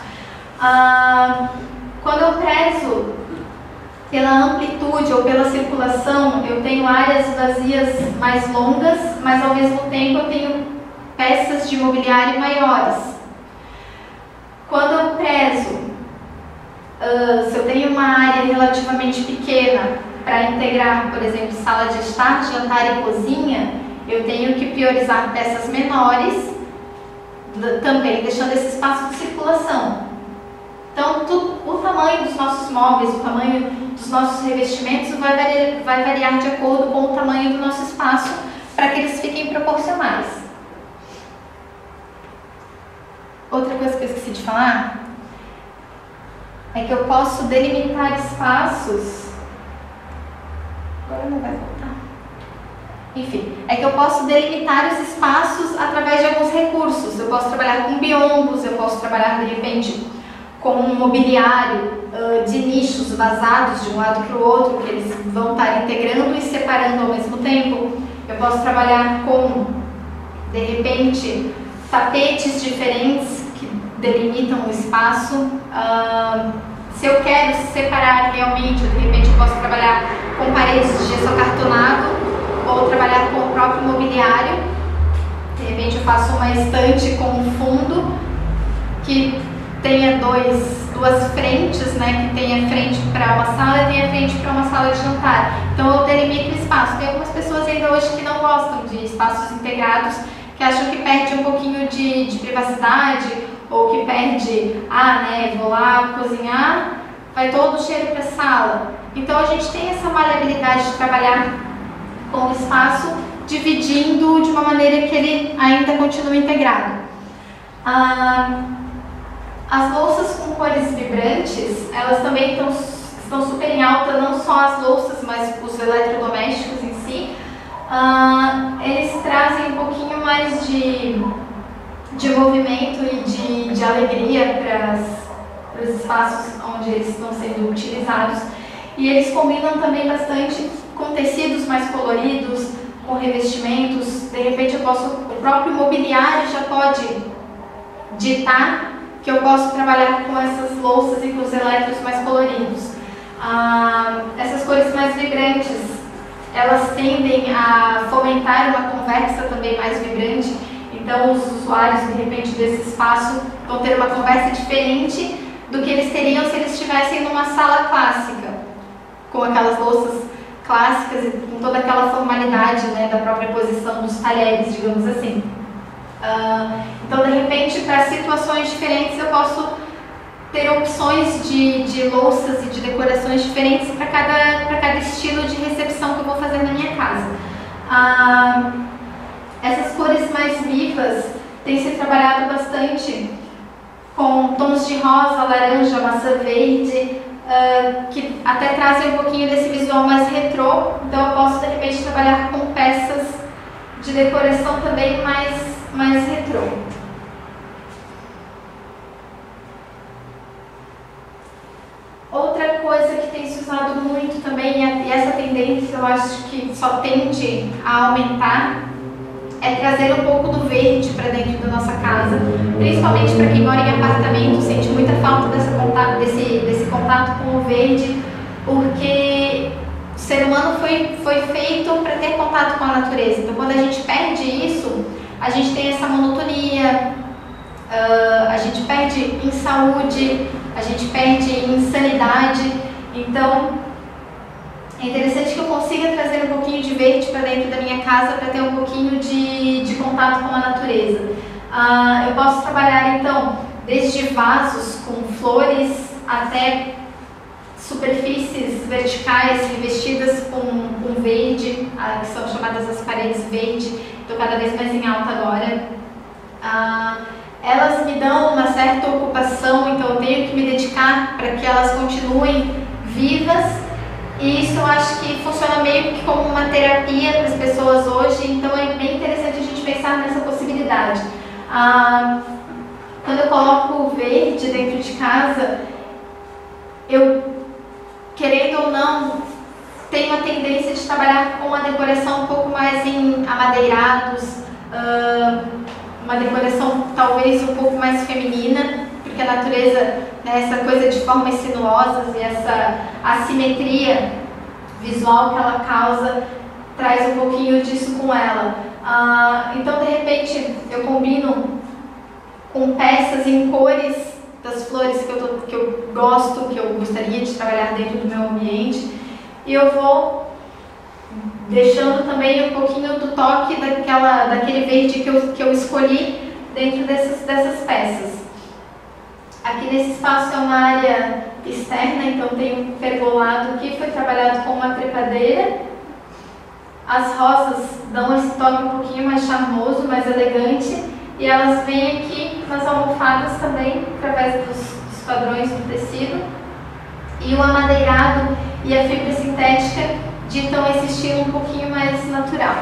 Quando eu prezo pela amplitude ou pela circulação, eu tenho áreas vazias mais longas, mas ao mesmo tempo eu tenho peças de mobiliário maiores. Quando eu prezo, se eu tenho uma área relativamente pequena para integrar, por exemplo, sala de estar, jantar e cozinha, eu tenho que priorizar peças menores, também deixando esse espaço de circulação. Então, o tamanho dos nossos móveis, o tamanho dos nossos revestimentos vai variar de acordo com o tamanho do nosso espaço, para que eles fiquem proporcionais. Outra coisa que eu esqueci de falar é que eu posso delimitar espaços. Agora não vai voltar. Enfim, é que eu posso delimitar os espaços através de alguns recursos. Eu posso trabalhar com biombos, eu posso trabalhar de repente com um mobiliário de nichos vazados de um lado para o outro, que eles vão estar integrando e separando ao mesmo tempo. Eu posso trabalhar com, de repente, tapetes diferentes que delimitam o espaço. Se eu quero separar realmente, de repente eu posso trabalhar com paredes de gesso acartonado ou trabalhar com o próprio mobiliário. De repente eu faço uma estante com um fundo que tenha duas frentes, né, que tenha frente para uma sala e tenha frente para uma sala de jantar. Então eu delimito o espaço. Tem algumas pessoas ainda hoje que não gostam de espaços integrados, que acham que perde um pouquinho de privacidade, ou que perde, né, vou lá cozinhar, vai todo o cheiro para a sala. Então a gente tem essa maleabilidade de trabalhar com o espaço, dividindo de uma maneira que ele ainda continue integrado. As louças com cores vibrantes, elas também estão super em alta, não só as louças, mas os eletrodomésticos em si. Eles trazem um pouquinho mais de movimento e de alegria para os espaços onde eles estão sendo utilizados. E eles combinam também bastante com tecidos mais coloridos, com revestimentos. De repente o próprio mobiliário já pode ditar que eu posso trabalhar com essas louças e com os eletros mais coloridos. Essas cores mais vibrantes, elas tendem a fomentar uma conversa também mais vibrante. Então os usuários, de repente, desse espaço vão ter uma conversa diferente do que eles teriam se eles estivessem numa sala clássica, com aquelas louças clássicas e com toda aquela formalidade, né, da própria posição dos talheres, digamos assim. Então, de repente, para situações diferentes, eu posso ter opções de louças e de decorações diferentes para cada estilo de recepção que eu vou fazer na minha casa. Essas cores mais vivas têm se trabalhado bastante com tons de rosa, laranja, maçã verde, que até trazem um pouquinho desse visual mais retrô. Então eu posso, de repente, trabalhar com peças de decoração também mais retrô. Outra coisa que tem se usado muito também, e essa tendência eu acho que só tende a aumentar, é trazer um pouco do verde para dentro da nossa casa, principalmente para quem mora em apartamento, sente muita falta desse contato com o verde, porque o ser humano foi feito para ter contato com a natureza. Então, quando a gente perde isso, a gente tem essa monotonia, a gente perde em saúde, a gente perde em sanidade. Então, é interessante que eu consiga trazer um pouquinho de verde para dentro da minha casa para ter um pouquinho de contato com a natureza. Eu posso trabalhar, então, desde vasos com flores até superfícies verticais revestidas com verde, que são chamadas as paredes verde, estou cada vez mais em alta agora. Elas me dão uma certa ocupação, então eu tenho que me dedicar para que elas continuem vivas, e isso eu acho que funciona meio que como uma terapia para as pessoas hoje, então é bem interessante a gente pensar nessa possibilidade. Quando eu coloco o verde dentro de casa, eu, querendo ou não, tenho a tendência de trabalhar com a decoração um pouco mais em amadeirados, uma decoração talvez um pouco mais feminina, porque a natureza, né, essa coisa de formas sinuosas e essa assimetria visual que ela causa, traz um pouquinho disso com ela. Então, de repente, eu combino com peças em cores das flores que eu gosto, que eu gostaria de trabalhar dentro do meu ambiente, e eu vou deixando também um pouquinho do toque daquele verde que eu escolhi dentro dessas peças. Aqui nesse espaço é uma área externa, então tem um pergolado que foi trabalhado com uma trepadeira. As rosas dão esse toque um pouquinho mais charmoso, mais elegante, e elas vêm aqui nas almofadas também, através dos padrões do tecido. E o amadeirado e a fibra sintética ditam esse estilo um pouquinho mais natural.